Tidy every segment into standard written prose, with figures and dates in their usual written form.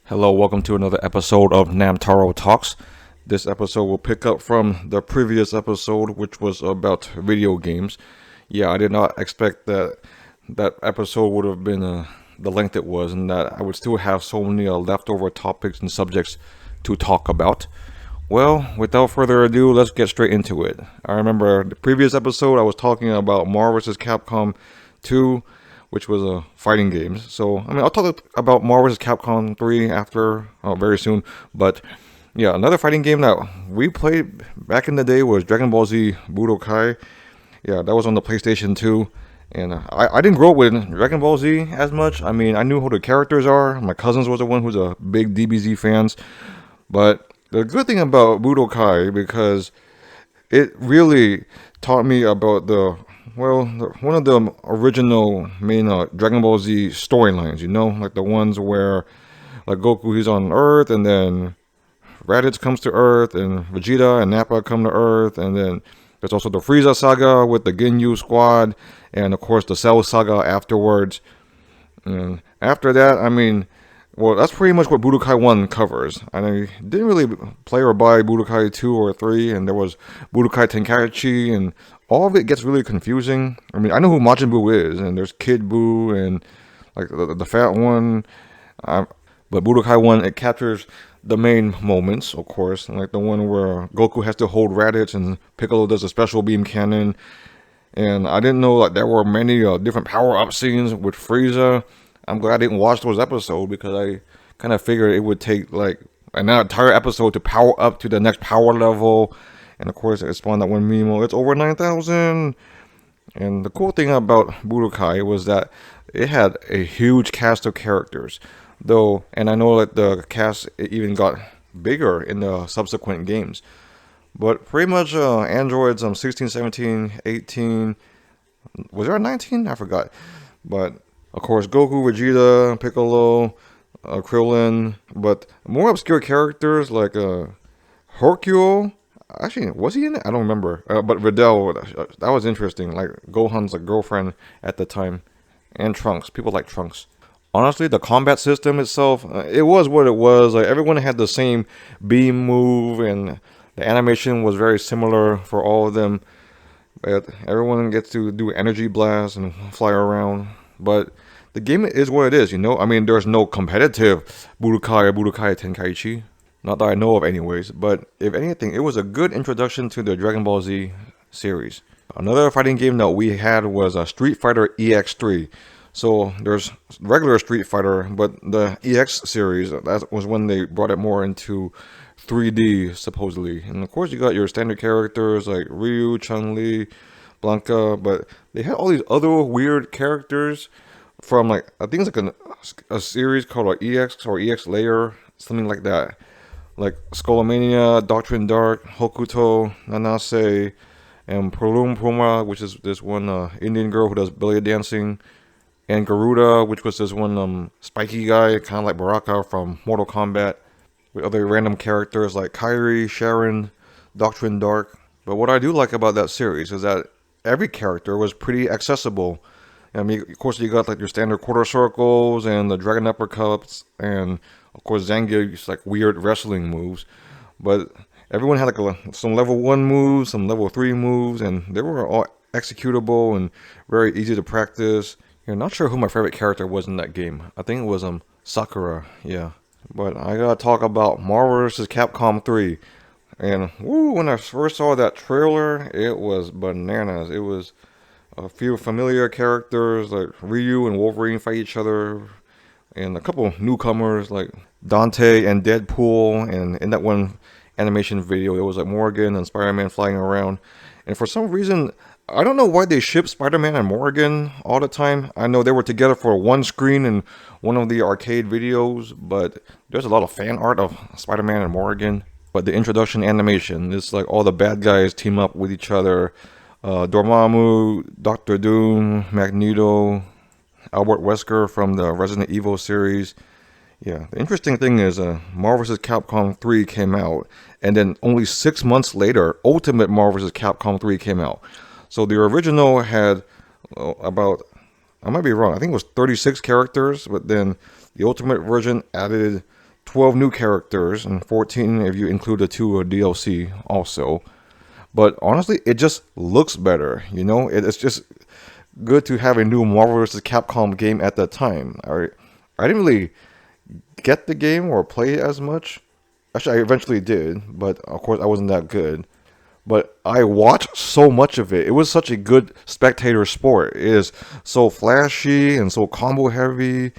Hello, welcome to another episode of Namtaro Talks. This episode will pick up from the previous episode, which was about video games. Yeah, I did not expect that episode would have been the length it was, and that I would still have so many leftover topics and subjects to talk about. Well, without further ado, let's get straight into it. I remember the previous episode I was talking about Marvel vs. Capcom 2, which was a fighting games. So, I'll talk about Marvel vs. Capcom 3 after, very soon. But, yeah, another fighting game that we played back in the day was Dragon Ball Z Budokai. Yeah, that was on the PlayStation 2. And I didn't grow up with Dragon Ball Z as much. I knew who the characters are. My cousins was the one who's a big DBZ fans. But the good thing about Budokai, because it really taught me about one of the original main Dragon Ball Z storylines, like the ones where like Goku, he's on Earth, and then Raditz comes to Earth, and Vegeta and Nappa come to Earth, and then there's also the Frieza saga with the Ginyu squad, and of course the Cell saga afterwards. And after that, that's pretty much what Budokai 1 covers. I didn't really play or buy Budokai 2 or 3, and there was Budokai Tenkaichi, and all of it gets really confusing. I know who Majin Buu is, and there's Kid Buu, and like the fat one. But Budokai 1, it captures the main moments, of course, like the one where Goku has to hold Raditz, and Piccolo does a special beam cannon. And I didn't know there were many different power-up scenes with Frieza. I'm glad I didn't watch those episodes, because I kind of figured it would take like an entire episode to power up to the next power level. And of course, it spawned that one meme, it's over 9,000. And the cool thing about Budokai was that it had a huge cast of characters, though. And I know that the cast even got bigger in the subsequent games. But pretty much androids 16, 17, 18. Was there a 19? I forgot. But of course, Goku, Vegeta, Piccolo, Krillin, but more obscure characters like Hercule. Actually, was he in it? I don't remember. But Videl, that was interesting. Like Gohan's girlfriend at the time, and Trunks. People like Trunks. Honestly, the combat system itself, it was what it was. Like everyone had the same beam move, and the animation was very similar for all of them. But everyone gets to do energy blasts and fly around. But the game is what it is, there's no competitive Budokai or Budokai Tenkaichi. Not that I know of anyways. But if anything, it was a good introduction to the Dragon Ball Z series. Another fighting game that we had was Street Fighter EX3. So there's regular Street Fighter, but the EX series, that was when they brought it more into 3D, supposedly. And of course, you got your standard characters like Ryu, Chun-Li, Blanca, but they had all these other weird characters from I think it's like a series called EX or EX Layer, something like that. Like Skullomania, Doctrine Dark, Hokuto, Nanase, and Pulum Puma, which is this one Indian girl who does belly dancing, and Garuda, which was this one spiky guy, kind of like Baraka from Mortal Kombat, with other random characters like Kairi, Sharon, Doctrine Dark. But what I do like about that series is that every character was pretty accessible. Of course, you got like your standard quarter circles and the dragon uppercuts, and of course Zangief's like weird wrestling moves. But everyone had some level 1 moves, some level 3 moves, and they were all executable and very easy to practice. Not sure who my favorite character was in that game. I think it was Sakura, yeah. But I gotta talk about Marvel vs. Capcom 3. And when I first saw that trailer, it was bananas. It was a few familiar characters like Ryu and Wolverine fight each other, and a couple newcomers like Dante and Deadpool. And in that one animation video, it was like Morgan and Spider-Man flying around. And for some reason, I don't know why they ship Spider-Man and Morgan all the time. I know they were together for one screen in one of the arcade videos, but there's a lot of fan art of Spider-Man and Morgan. But the introduction animation, it's like all the bad guys team up with each other. Dormammu, Doctor Doom, Magneto, Albert Wesker from the Resident Evil series. Yeah, the interesting thing is Marvel vs. Capcom 3 came out, and then only 6 months later, Ultimate Marvel vs. Capcom 3 came out. So the original had about, I might be wrong, I think it was 36 characters, but then the Ultimate version added 12 new characters and 14 if you include the two DLC also. But honestly, it just looks better. It's just good to have a new Marvel vs. Capcom game at that time. I didn't really get the game or play it as much. Actually, I eventually did, but of course I wasn't that good. But I watched so much of it. It was such a good spectator sport. It is so flashy and so combo heavy,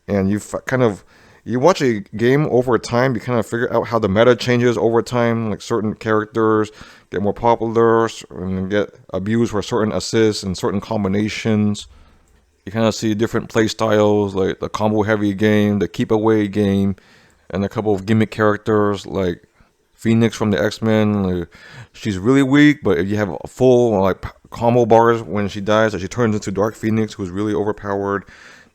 and you watch a game over time. You kind of figure out how the meta changes over time. Like certain characters get more popular and get abused for certain assists and certain combinations. You kind of see different play styles, like the combo heavy game, the keep away game, and a couple of gimmick characters like Phoenix from the X-Men. Like, she's really weak, but if you have a full like combo bars when she dies, she turns into Dark Phoenix, who's really overpowered.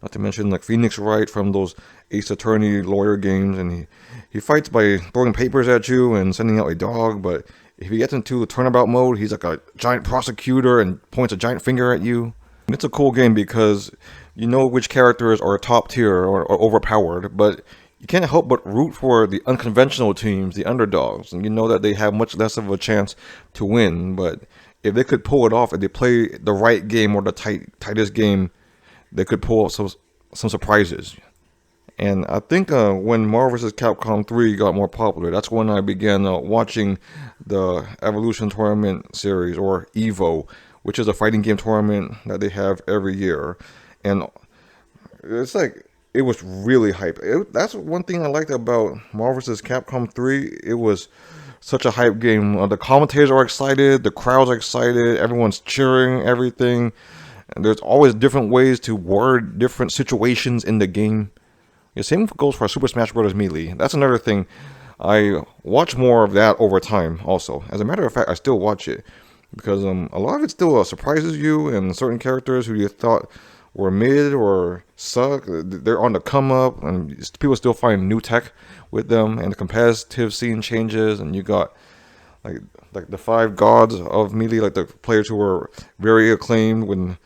Not to mention like Phoenix Wright from those Ace Attorney lawyer games, and he fights by throwing papers at you and sending out a dog. But if he gets into turnabout mode, he's like a giant prosecutor and points a giant finger at you. And it's a cool game because you know which characters are top tier or overpowered, but you can't help but root for the unconventional teams, the underdogs, and you know that they have much less of a chance to win. But if they could pull it off, if they play the right game or the tightest game, they could pull some surprises. And I think when Marvel vs. Capcom 3 got more popular, that's when I began watching the Evolution Tournament series, or EVO, which is a fighting game tournament that they have every year. And it's like, it was really hype. That's one thing I liked about Marvel vs. Capcom 3. It was such a hype game. The commentators are excited, the crowd's excited, everyone's cheering, everything. And there's always different ways to word different situations in the game. The same goes for Super Smash Bros. Melee. That's another thing. I watch more of that over time also. As a matter of fact, I still watch it because a lot of it still surprises you, and certain characters who you thought were mid or suck, they're on the come up, and people still find new tech with them, and the competitive scene changes, and you got like the five gods of Melee, like the players who were very acclaimed when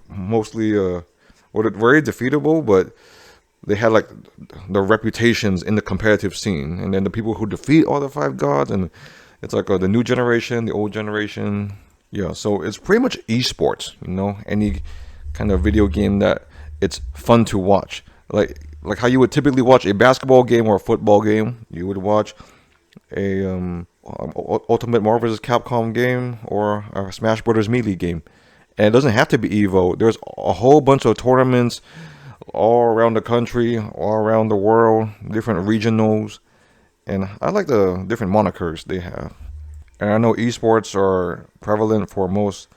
mostly were very defeatable, but they had like the reputations in the competitive scene, and then the people who defeat all the five gods, and it's like the new generation, the old generation. Yeah, so it's pretty much esports, any kind of video game that it's fun to watch. Like how you would typically watch a basketball game or a football game, you would watch a Ultimate Marvel vs. Capcom game or a Smash Bros. Melee game. And it doesn't have to be EVO. There's a whole bunch of tournaments all around the country, all around the world, different regionals. And I like the different monikers they have. And I know esports are prevalent for most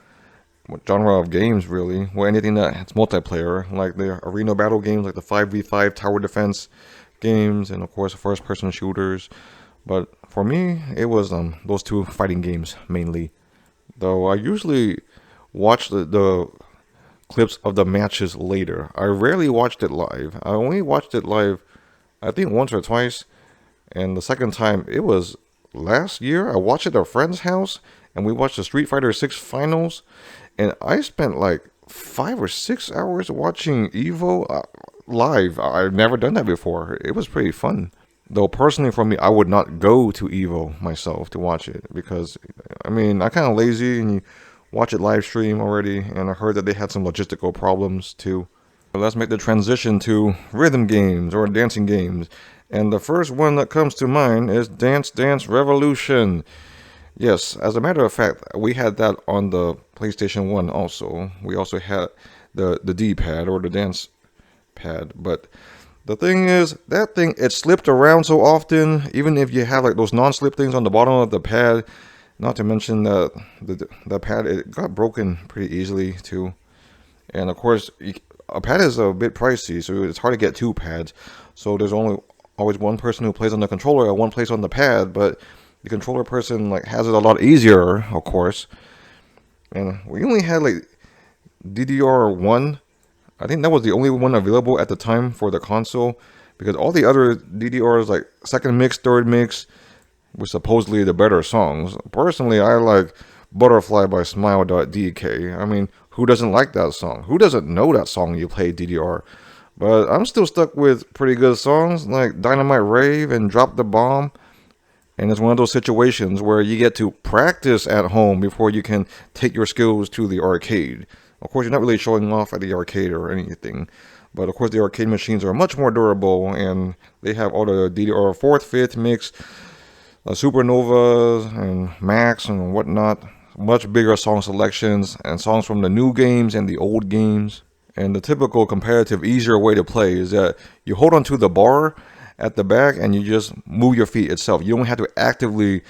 genre of games, really. Well, anything that's multiplayer, like the arena battle games, like the 5v5 tower defense games, and of course first-person shooters. But for me, it was those two fighting games mainly. Though I usually watch the clips of the matches later. I rarely watched it live. I only watched it live, I think, once or twice. And the second time, it was last year. I watched it at a friend's house, and we watched the Street Fighter 6 finals. And I spent like 5 or 6 hours watching EVO live. I've never done that before. It was pretty fun. Though personally for me, I would not go to EVO myself to watch it because, I'm kind of lazy, and you watch it live stream already, and I heard that they had some logistical problems too. But let's make the transition to rhythm games or dancing games. And the first one that comes to mind is Dance Dance Revolution. Yes, as a matter of fact, we had that on the PlayStation 1 also. We also had the D-pad or the dance pad. But the thing is, that thing, it slipped around so often, even if you have like those non-slip things on the bottom of the pad. Not to mention that the pad, it got broken pretty easily too. And of course, a pad is a bit pricey, so it's hard to get two pads. So there's always one person who plays on the controller and one plays on the pad, but the controller person has it a lot easier, of course. And we only had DDR1. I think that was the only one available at the time for the console, because all the other DDRs, like second mix, third mix, were supposedly the better songs. Personally, I like Butterfly by Smile.dk. Who doesn't like that song? Who doesn't know that song you play DDR? But I'm still stuck with pretty good songs like Dynamite Rave and Drop the Bomb. And it's one of those situations where you get to practice at home before you can take your skills to the arcade. Of course, you're not really showing off at the arcade or anything. But of course, the arcade machines are much more durable, and they have all the DDR 4th, 5th mix, Supernovas, and Max, and whatnot. Much bigger song selections, and songs from the new games and the old games. And the typical competitive, easier way to play is that you hold onto the bar at the back and you just move your feet itself. You don't have to actively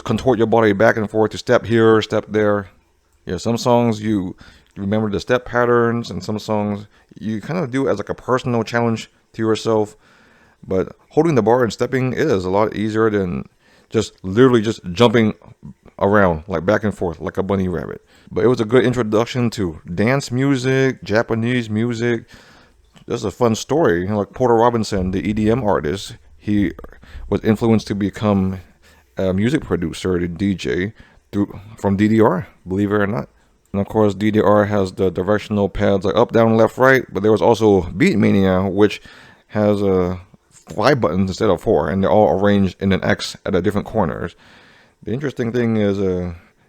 contort your body back and forth to step here, step there. Yeah, some songs you remember the step patterns, and some songs you kind of do as like a personal challenge to yourself. But holding the bar and stepping is a lot easier than just literally just jumping around like back and forth like a bunny rabbit. But it was a good introduction to dance music, Japanese music. Just a fun story. Like Porter Robinson, the EDM artist, he was influenced to become a music producer, the DJ, from DDR, believe it or not. And of course, DDR has the directional pads like up, down, left, right. But there was also Beatmania, which has 5 buttons instead of 4, and they're all arranged in an X at the different corners. The interesting thing is,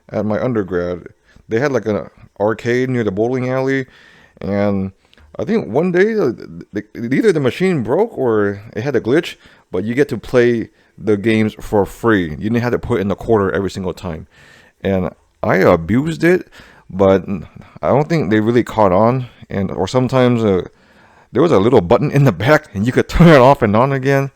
at my undergrad, they had like an arcade near the bowling alley, and I think one day either the machine broke or it had a glitch, but you get to play the games for free. You didn't have to put in the quarter every single time, and I abused it, but I don't think they really caught on. Or sometimes there was a little button in the back, and you could turn it off and on again.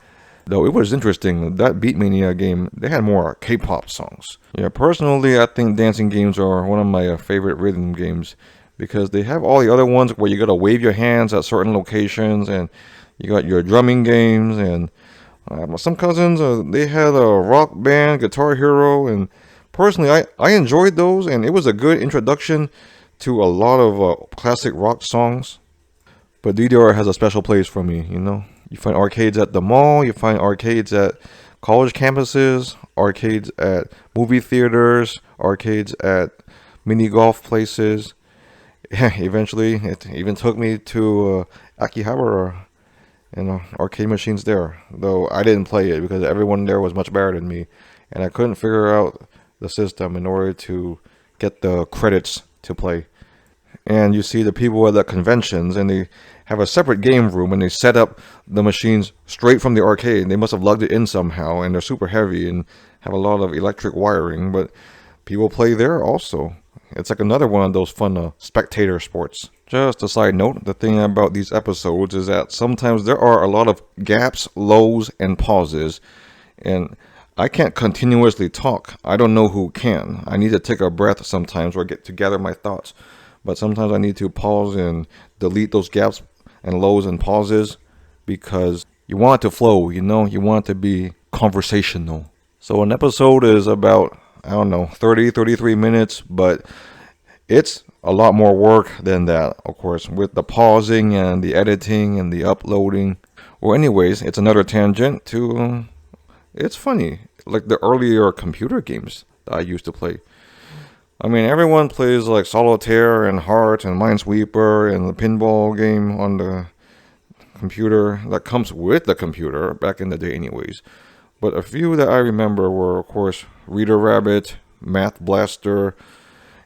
Though it was interesting, that Beatmania game, they had more K-pop songs. Yeah, personally, I think dancing games are one of my favorite rhythm games because they have all the other ones where you gotta wave your hands at certain locations, and you got your drumming games, and some cousins, they had a rock band, Guitar Hero, and personally, I enjoyed those, and it was a good introduction to a lot of classic rock songs. But DDR has a special place for me, you know. You find arcades at the mall, you find arcades at college campuses, arcades at movie theaters, arcades at mini golf places. Eventually, it even took me to Akihabara and arcade machines there. Though I didn't play it because everyone there was much better than me, and I couldn't figure out the system in order to get the credits to play. And you see the people at the conventions, and they have a separate game room, and they set up the machines straight from the arcade. They must have lugged it in somehow, and they're super heavy and have a lot of electric wiring, but people play there also. It's like another one of those fun spectator sports. Just a side note, the thing about these episodes is that sometimes there are a lot of gaps, lows, and pauses, and I can't continuously talk. I don't know who can. I need to take a breath sometimes or get to gather my thoughts. But sometimes I need to pause and delete those gaps and lows and pauses because you want it to flow, you know? You want it to be conversational. So an episode is about, 33 minutes, but it's a lot more work than that, of course, with the pausing and the editing and the uploading. Well, anyways, it's another tangent to, it's funny, like the earlier computer games that I used to play. I mean, everyone plays like Solitaire and Heart and Minesweeper and the pinball game on the computer that comes with the computer back in the day anyways. But a few that I remember were, of course, Reader Rabbit, Math Blaster.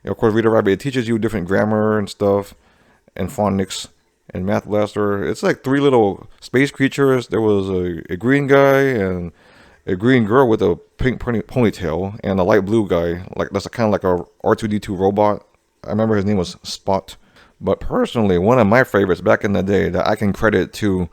Of course, Reader Rabbit, it teaches you different grammar and stuff, and phonics. And Math Blaster, it's like 3 little space creatures. There was a green guy and a green girl with a pink ponytail, and a light blue guy. Like that's kind of like a R2-D2 robot. I remember his name was Spot. But personally, one of my favorites back in the day that I can credit to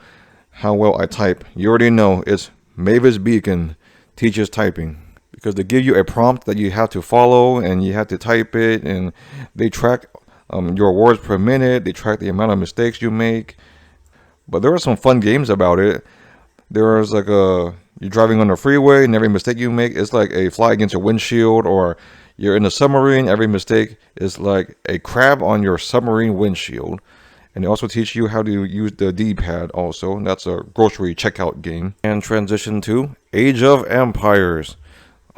how well I type, you already know, it's Mavis Beacon Teaches Typing. Because they give you a prompt that you have to follow, and you have to type it, and they track your words per minute. They track the amount of mistakes you make. But there are some fun games about it. There's like you're driving on the freeway, and every mistake you make is like a fly against your windshield, or you're in a submarine, every mistake is like a crab on your submarine windshield. And they also teach you how to use the D-pad also. That's a grocery checkout game. And transition to Age of Empires.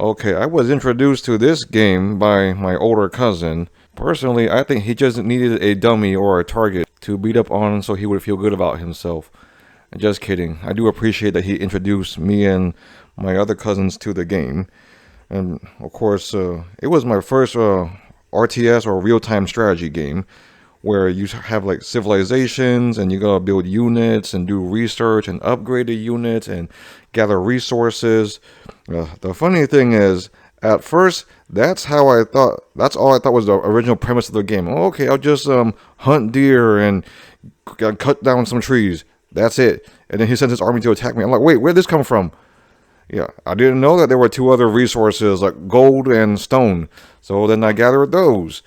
Okay, I was introduced to this game by my older cousin. Personally, I think he just needed a dummy or a target to beat up on so he would feel good about himself. Just kidding. I do appreciate that he introduced me and my other cousins to the game. And of course, it was my first RTS or real-time strategy game where you have like civilizations and you gotta build units and do research and upgrade the units and gather resources. The funny thing is, at first, that's all I thought was the original premise of the game. Oh, okay, I'll just hunt deer and cut down some trees. That's it. And then he sends his army to attack me. I'm like, wait, where'd this come from? Yeah, I didn't know that there were two other resources like gold and stone. So then I gathered those,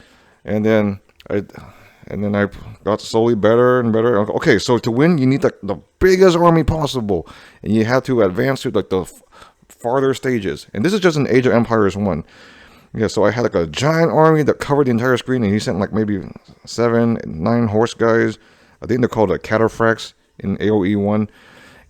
and then I got slowly better and better. Okay, so to win, you need the biggest army possible, and you have to advance to like the farther stages. And this is just in Age of Empires 1. Yeah, so I had like a giant army that covered the entire screen, and he sent like maybe 7, 9 horse guys. I think they're called cataphracts in AoE 1.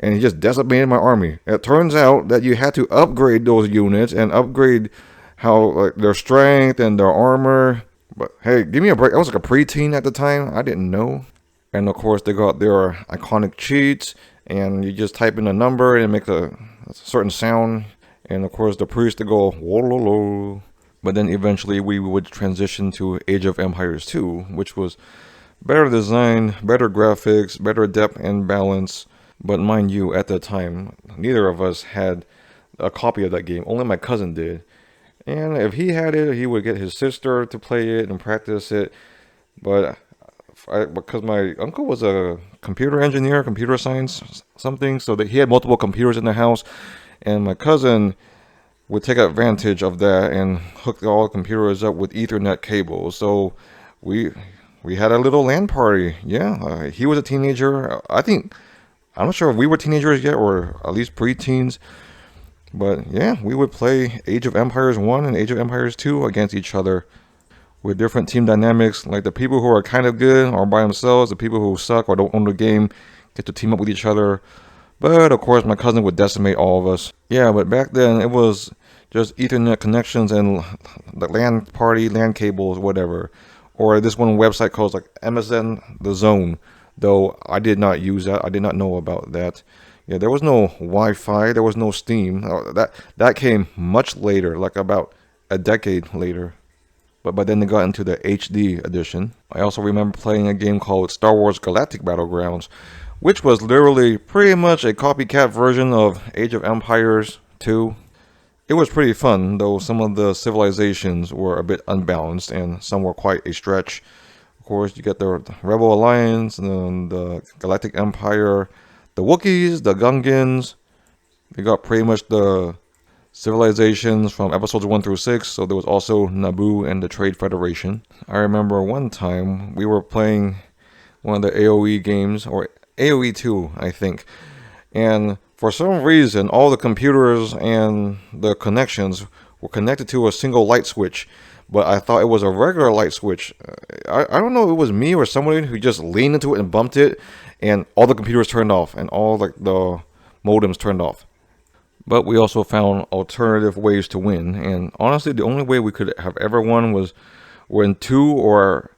And he just decimated my army. It turns out that you had to upgrade those units and upgrade how like their strength and their armor. But hey, give me a break. I was like a preteen at the time. I didn't know. And of course, they got their iconic cheats, and you just type in a number and make a certain sound. And of course, the priest to go whoa. But then eventually we would transition to Age of Empires 2, which was better design, better graphics, better depth and balance. But mind you, at the time, neither of us had a copy of that game. Only my cousin did. And if he had it, he would get his sister to play it and practice it. But because my uncle was a computer engineer, computer science something, so that he had multiple computers in the house. And my cousin would take advantage of that and hook all the computers up with Ethernet cables. So we had a little LAN party. Yeah, he was a teenager. I'm not sure if we were teenagers yet or at least preteens. But yeah, we would play Age of Empires 1 and Age of Empires 2 against each other with different team dynamics. Like the people who are kind of good are by themselves. The people who suck or don't own the game get to team up with each other. But of course, my cousin would decimate all of us. Yeah, but back then it was just Ethernet connections and the LAN party, LAN cables, whatever. Or this one website called like MSN The Zone. Though I did not use that. I did not know about that. Yeah, there was no Wi-Fi. There was no Steam. That came much later, like about a decade later. But then they got into the HD edition. I also remember playing a game called Star Wars Galactic Battlegrounds, which was literally pretty much a copycat version of Age of Empires 2. It was pretty fun, though some of the civilizations were a bit unbalanced and some were quite a stretch. Of course, you get the Rebel Alliance, and the Galactic Empire, the Wookiees, the Gungans. They got pretty much the civilizations from episodes 1 through 6, so there was also Naboo and the Trade Federation. I remember one time we were playing one of the AoE games, or AoE 2, I think. And for some reason, all the computers and the connections were connected to a single light switch. But I thought it was a regular light switch. I don't know if it was me or somebody who just leaned into it and bumped it, and all the computers turned off and all like the modems turned off. But we also found alternative ways to win, and honestly, the only way we could have ever won was when 2 or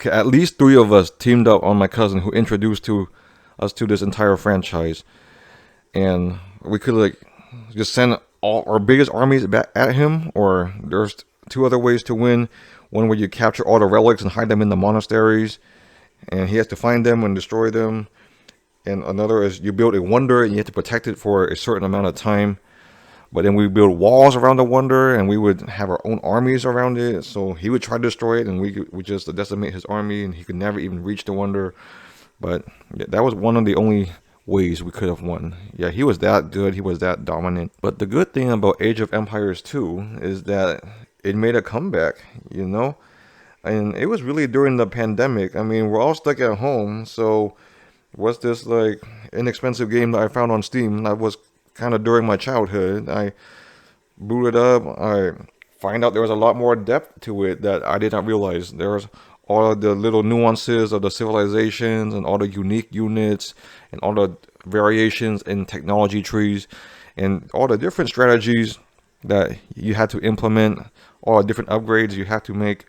at least 3 of us teamed up on my cousin who introduced us to this entire franchise, and we could like just send all our biggest armies back at him, or there's 2 other ways to win. One where you capture all the relics and hide them in the monasteries, and he has to find them and destroy them. And another is you build a wonder and you have to protect it for a certain amount of time. But then we build walls around the wonder, and we would have our own armies around it. So he would try to destroy it, and we would just decimate his army, and he could never even reach the wonder. But yeah, that was one of the only ways we could have won. Yeah, he was that good. He was that dominant. But the good thing about Age of Empires 2 is that it made a comeback, you know? And it was really during the pandemic. I mean, we're all stuck at home, so what's this like inexpensive game that I found on Steam that was kind of during my childhood? I booted up, I find out there was a lot more depth to it that I did not realize. There was all of the little nuances of the civilizations and all the unique units and all the variations in technology trees and all the different strategies that you had to implement, all the different upgrades you have to make.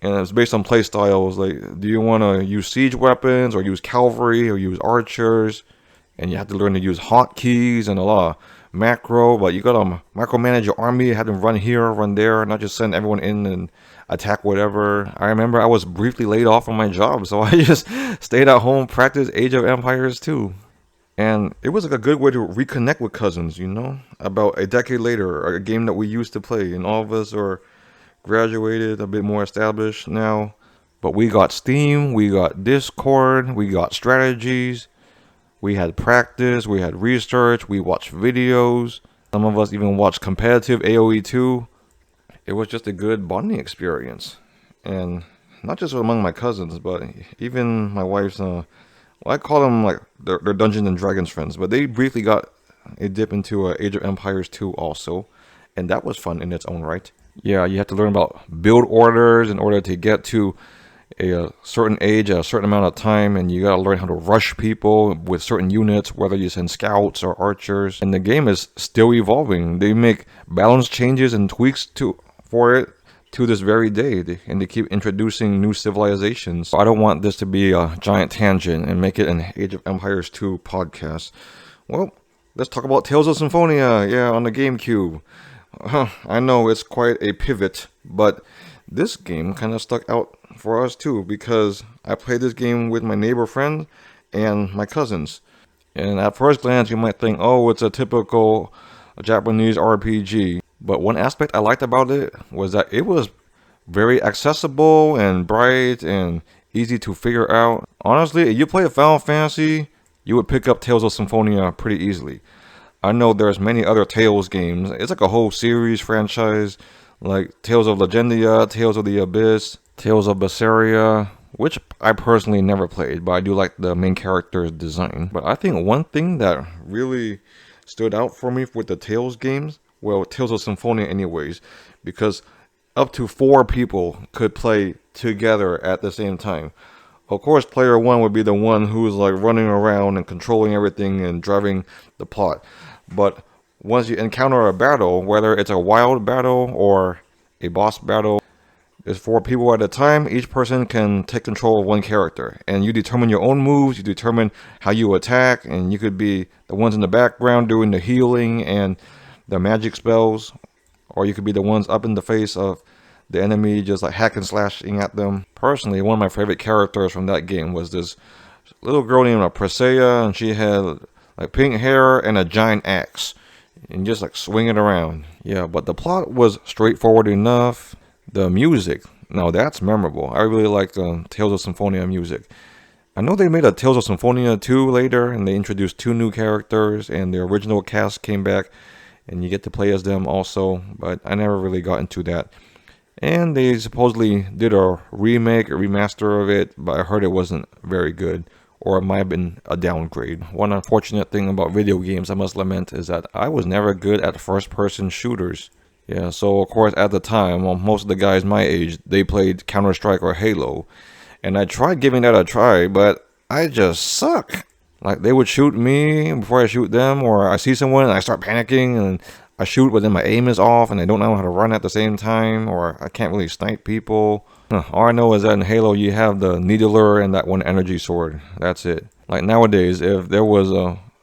and it's based on play styles. Like, do you want to use siege weapons or use cavalry or use archers? And you have to learn to use hotkeys and a lot of macro. But you gotta micromanage your army, have them run here, run there, not just send everyone in and attack whatever. I remember I was briefly laid off from my job, so I just stayed at home, practiced Age of Empires 2. And it was like a good way to reconnect with cousins, you know, about a decade later, a game that we used to play, and all of us are graduated, a bit more established now. But we got Steam, we got Discord, we got strategies, we had practice, we had research, we watched videos. Some of us even watched competitive AoE 2. It was just a good bonding experience. And not just among my cousins, but even my wife's, well, I call them like their Dungeons and Dragons friends, but they briefly got a dip into Age of Empires 2 also. And that was fun in its own right. Yeah, you have to learn about build orders in order to get to a certain age, a certain amount of time, and you gotta learn how to rush people with certain units, whether you send scouts or archers. And the game is still evolving. They make balance changes and tweaks for it to this very day, and they keep introducing new civilizations. I don't want this to be a giant tangent and make it an Age of Empires 2 podcast. Well, let's talk about Tales of Symphonia, yeah, on the GameCube. I know it's quite a pivot, but this game kind of stuck out for us too, because I played this game with my neighbor friend and my cousins. And at first glance, you might think, oh, it's a typical Japanese RPG. But one aspect I liked about it was that it was very accessible and bright and easy to figure out. Honestly, if you play Final Fantasy, you would pick up Tales of Symphonia pretty easily. I know there's many other Tales games. It's like a whole series franchise, like Tales of Legendia, Tales of the Abyss, Tales of Berseria, which I personally never played, but I do like the main character's design. But I think one thing that really stood out for me with the Tales games, well, Tales of Symphonia anyways, because up to 4 people could play together at the same time. Of course, player 1 would be the one who's like running around and controlling everything and driving the plot. But once you encounter a battle, whether it's a wild battle or a boss battle, there's 4 people at a time. Each person can take control of one character, and you determine your own moves, you determine how you attack, and you could be the ones in the background doing the healing and the magic spells, or you could be the ones up in the face of the enemy, just like hack and slashing at them. Personally, one of my favorite characters from that game was this little girl named Presea, and she had like pink hair and a giant axe, and just like swing it around. Yeah, but the plot was straightforward enough. The music, now that's memorable. I really like Tales of Symphonia music. I know they made a Tales of Symphonia 2 later, and they introduced 2 new characters, and the original cast came back, and you get to play as them also, but I never really got into that. And they supposedly did a remake, a remaster of it, but I heard it wasn't very good, or it might have been a downgrade. One unfortunate thing about video games I must lament is that I was never good at first-person shooters. Yeah, so of course at the time, well, most of the guys my age, they played Counter-Strike or Halo. And I tried giving that a try, but I just suck. Like, they would shoot me before I shoot them, or I see someone and I start panicking and I shoot, but then my aim is off and I don't know how to run at the same time, or I can't really snipe people. All I know is that in Halo you have the Needler and that one energy sword. That's it. Like nowadays, if there was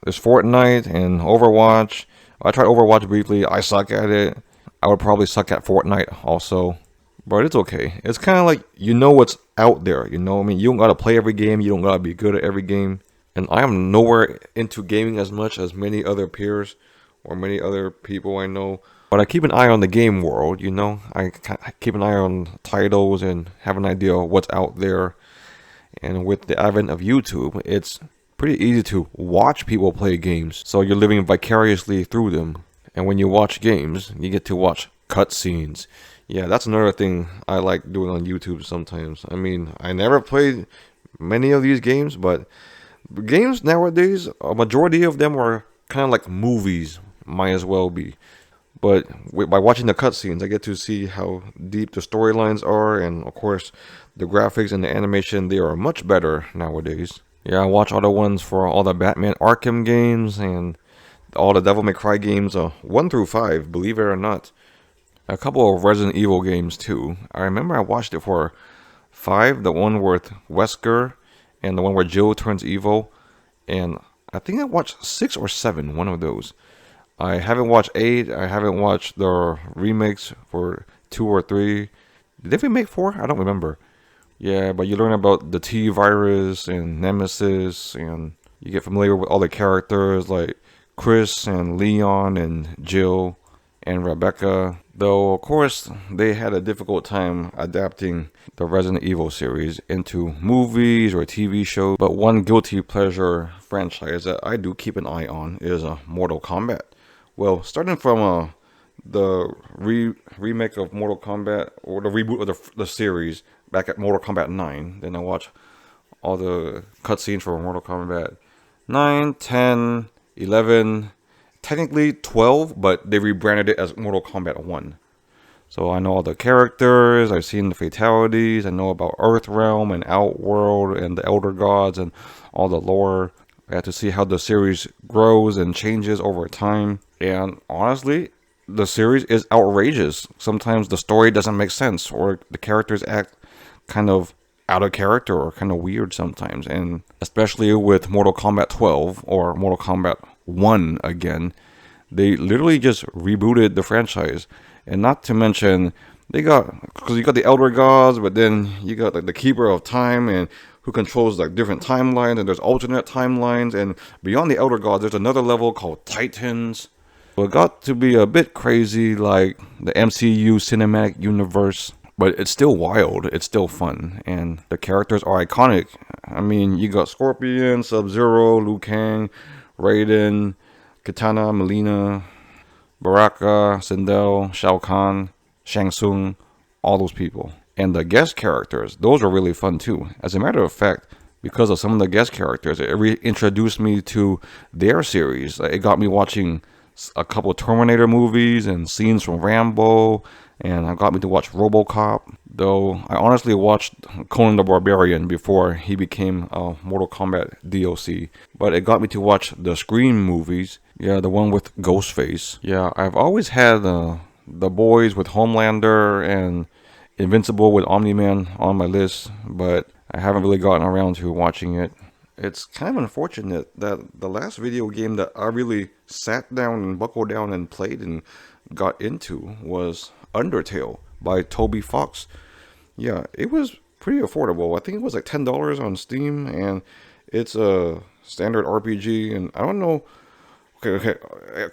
this Fortnite and Overwatch, I tried Overwatch briefly, I suck at it. I would probably suck at Fortnite also, but it's okay. It's kind of like, you know what's out there, you know what I mean? You don't gotta play every game, you don't gotta be good at every game. And I am nowhere into gaming as much as many other peers or many other people I know. But I keep an eye on the game world, you know? I keep an eye on titles and have an idea of what's out there. And with the advent of YouTube, it's pretty easy to watch people play games, so you're living vicariously through them. And when you watch games, you get to watch cutscenes. Yeah, that's another thing I like doing on YouTube sometimes. I mean, I never played many of these games, but games nowadays, a majority of them are kind of like movies, might as well be. But by watching the cutscenes, I get to see how deep the storylines are, and of course, the graphics and the animation, they are much better nowadays. Yeah, I watch all the ones for all the Batman Arkham games, and all the Devil May Cry games, 1 through 5, believe it or not. A couple of Resident Evil games too. I remember I watched it for 5, the one with Wesker, and the one where Jill turns evil, and I think I watched 6 or 7, one of those. I haven't watched 8. I haven't watched the remakes for 2 or 3. Did they remake 4? I don't remember. Yeah, but you learn about the T virus and Nemesis, and you get familiar with all the characters like Chris and Leon and Jill and Rebecca. Though, of course, they had a difficult time adapting the Resident Evil series into movies or TV shows. But one guilty pleasure franchise that I do keep an eye on is Mortal Kombat. Well, starting from the remake of Mortal Kombat, or the reboot of the series back at Mortal Kombat 9. Then I watch all the cutscenes for Mortal Kombat 9, 10, 11, technically 12, but they rebranded it as Mortal Kombat 1. So I know all the characters, I've seen the fatalities, I know about Earthrealm and Outworld and the Elder Gods and all the lore. I had to see how the series grows and changes over time. And honestly, the series is outrageous. Sometimes the story doesn't make sense, or the characters act kind of out of character or kind of weird sometimes. And especially with Mortal Kombat 12 or Mortal Kombat 1 again, they literally just rebooted the franchise. And not to mention, because you got the Elder Gods, but then you got like the Keeper of Time, and who controls like different timelines, and there's alternate timelines, and beyond the Elder Gods, there's another level called Titans. So it got to be a bit crazy, like the MCU cinematic universe, but it's still wild, it's still fun, and the characters are iconic. I mean, you got Scorpion, Sub-Zero, Liu Kang, Raiden, Kitana, Melina, Baraka, Sindel, Shao Kahn, Shang Tsung, all those people. And the guest characters, those are really fun too. As a matter of fact, because of some of the guest characters, it reintroduced me to their series. It got me watching a couple of Terminator movies and scenes from Rambo, and it got me to watch RoboCop. Though I honestly watched Conan the Barbarian before he became a Mortal Kombat DLC. But it got me to watch the Scream movies. Yeah, the one with Ghostface. Yeah, I've always had the boys with Homelander and Invincible with Omni-Man on my list, but I haven't really gotten around to watching it. It's kind of unfortunate that the last video game that I really sat down and buckled down and played and got into was Undertale by Toby Fox. Yeah, it was pretty affordable. I think it was like $10 on Steam, and it's a standard RPG, and I don't know. Okay,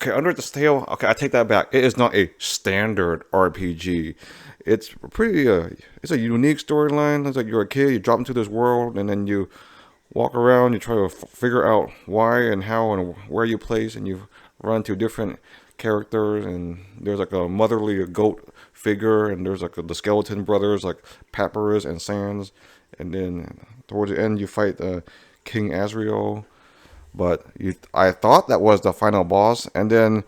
Undertale. Okay, I take that back. It is not a standard RPG. It's pretty. It's a unique storyline. It's like you're a kid, you drop into this world, and then you walk around. You try to figure out why and how and where you place, and you run to different characters. And there's like a motherly goat figure, and there's like the skeleton brothers, like Papyrus and Sans. And then towards the end, you fight King Azrael. But I thought that was the final boss, and then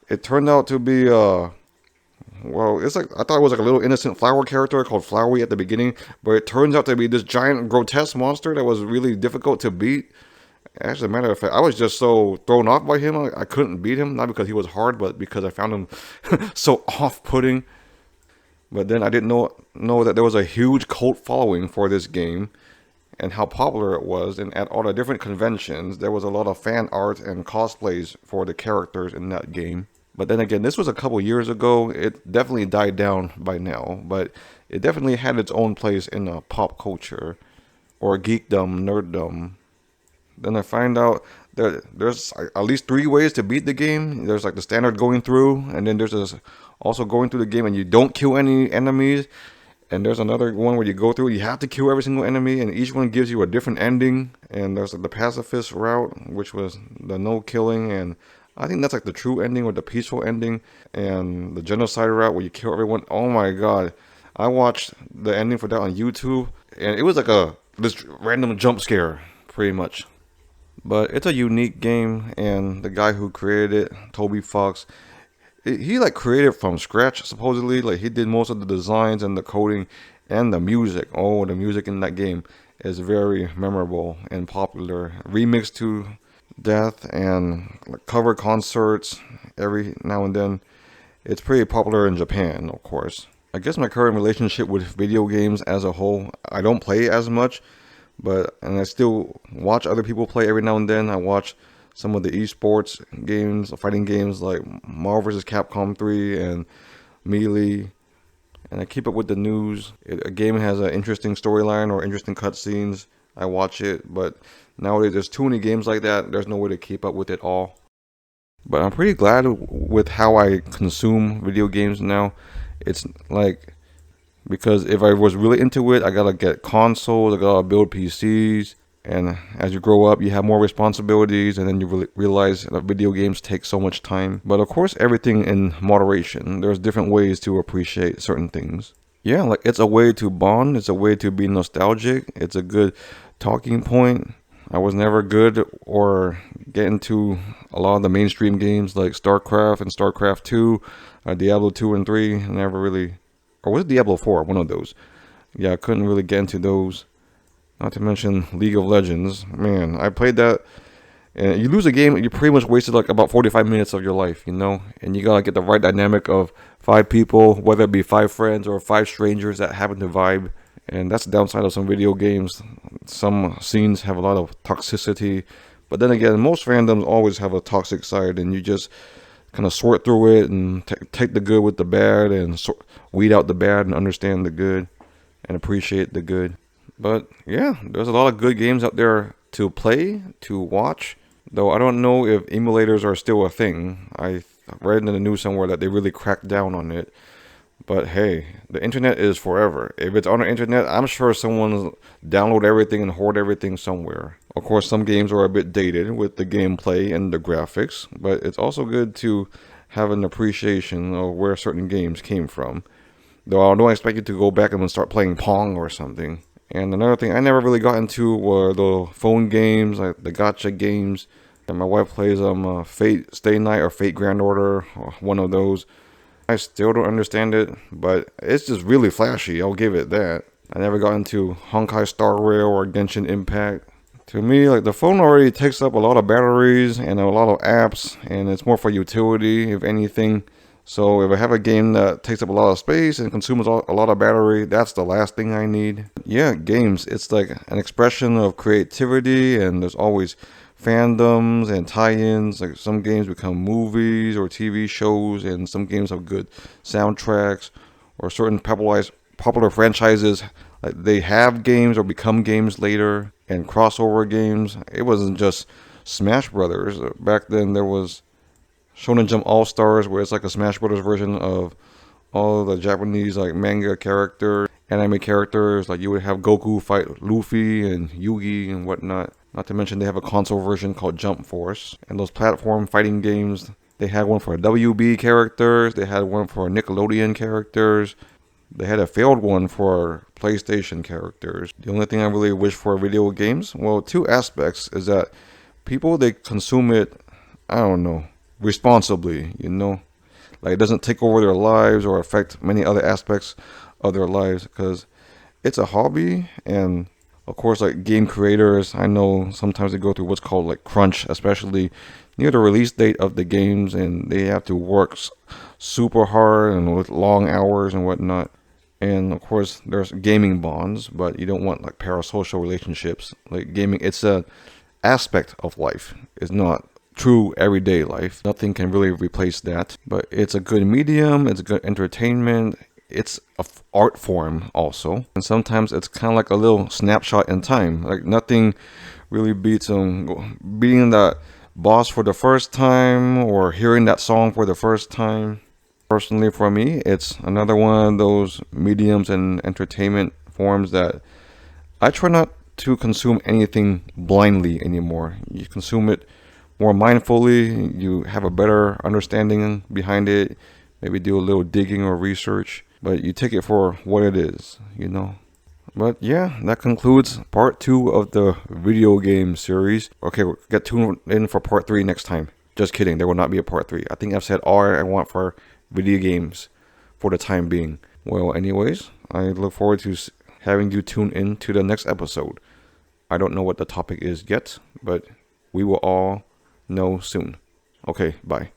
it turned out to be well, it's like I thought it was like a little innocent flower character called Flowery at the beginning, but it turns out to be this giant grotesque monster that was really difficult to beat. As a matter of fact, I was just so thrown off by him, I couldn't beat him, not because he was hard, but because I found him so off-putting. But then I didn't know that there was a huge cult following for this game, and how popular it was, and at all the different conventions, there was a lot of fan art and cosplays for the characters in that game. But then again, this was a couple years ago. It definitely died down by now, but it definitely had its own place in pop culture, or geekdom, nerddom. Then I find out that there's at least 3 ways to beat the game. There's like the standard going through, and then there's also going through the game and you don't kill any enemies. And there's another one where you go through, you have to kill every single enemy, and each one gives you a different ending. And there's like the pacifist route, which was the no killing, and I think that's like the true ending or the peaceful ending. And the genocide route where you kill everyone. Oh my god. I watched the ending for that on YouTube, and it was like this random jump scare, pretty much. But it's a unique game, and the guy who created it, Toby Fox, he like created from scratch, supposedly. Like he did most of the designs and the coding and the music. Oh, the music in that game is very memorable and popular. Remixed to death, and like cover concerts every now and then. It's pretty popular in Japan, of course. I guess my current relationship with video games as a whole, I don't play as much, and I still watch other people play every now and then. I watch some of the esports games, fighting games like Marvel vs. Capcom 3 and Melee, and I keep up with the news. A game has an interesting storyline or interesting cutscenes, I watch it, but nowadays there's too many games like that, there's no way to keep up with it all. But I'm pretty glad with how I consume video games now. It's like, because if I was really into it, I gotta get consoles, I gotta build PCs, and as you grow up, you have more responsibilities, and then you realize that video games take so much time. But of course, everything in moderation. There's different ways to appreciate certain things. Yeah, like it's a way to bond, it's a way to be nostalgic, it's a good talking point. I was never good or get into a lot of the mainstream games like StarCraft and StarCraft 2, Diablo 2 and 3. I never really, or was it Diablo 4? One of those. Yeah, I couldn't really get into those. Not to mention League of Legends. Man, I played that, and you lose a game, you pretty much wasted like about 45 minutes of your life, And you gotta get the right dynamic of 5 people, whether it be 5 friends or 5 strangers that happen to vibe. And that's the downside of some video games. Some scenes have a lot of toxicity. But then again, most fandoms always have a toxic side, and you just kind of sort through it and take the good with the bad and weed out the bad and understand the good and appreciate the good. But yeah, there's a lot of good games out there to play, to watch. Though I don't know if emulators are still a thing. I read in the news somewhere that they really cracked down on it. But hey, the internet is forever. If it's on the internet, I'm sure someone's download everything and hoard everything somewhere. Of course, some games are a bit dated with the gameplay and the graphics, but it's also good to have an appreciation of where certain games came from. Though I don't expect you to go back and start playing Pong or something. And another thing I never really got into were the phone games, like the gacha games. And my wife plays Fate Stay Night or Fate Grand Order, or one of those. I still don't understand it, but it's just really flashy, I'll give it that. I never got into Honkai Star Rail or Genshin Impact. To me, like, the phone already takes up a lot of batteries and a lot of apps, and it's more for utility, if anything. So if I have a game that takes up a lot of space and consumes a lot of battery, that's the last thing I need. Yeah, games, it's like an expression of creativity, and there's always fandoms and tie-ins. Like, some games become movies or TV shows, and some games have good soundtracks, or certain popular franchises, like, they have games or become games later, and crossover games. It wasn't just Smash Brothers. Back then there was Shonen Jump All Stars, where it's like a Smash Brothers version of all the Japanese like manga characters, anime characters. Like, you would have Goku fight Luffy and Yugi and whatnot. Not to mention they have a console version called Jump Force. And those platform fighting games, they had one for WB characters, they had one for Nickelodeon characters, they had a failed one for PlayStation characters. The only thing I really wish for video games, well, 2 aspects, is that people, they consume it, I don't know, responsibly, Like, it doesn't take over their lives or affect many other aspects of their lives, because it's a hobby. And of course, like, game creators, I know sometimes they go through what's called like crunch, especially near the release date of the games, and they have to work super hard and with long hours and whatnot. And of course, there's gaming bonds, but you don't want like parasocial relationships. Like, gaming, it's an aspect of life. It's not true everyday life. Nothing can really replace that. But it's a good medium, it's good entertainment. It's an art form also, and sometimes it's kind of like a little snapshot in time. Like, nothing really beats beating that boss for the first time or hearing that song for the first time. Personally, for me, it's another one of those mediums and entertainment forms that I try not to consume anything blindly anymore. You consume it more mindfully, you have a better understanding behind it, maybe do a little digging or research, but you take it for what it is, But yeah, that concludes part 2 of the video game series. Okay, we'll get tuned in for part 3 next time. Just kidding, there will not be a part 3. I think I've said all I want for video games for the time being. Well, anyways, I look forward to having you tune in to the next episode. I don't know what the topic is yet, but we will all know soon. Okay, bye.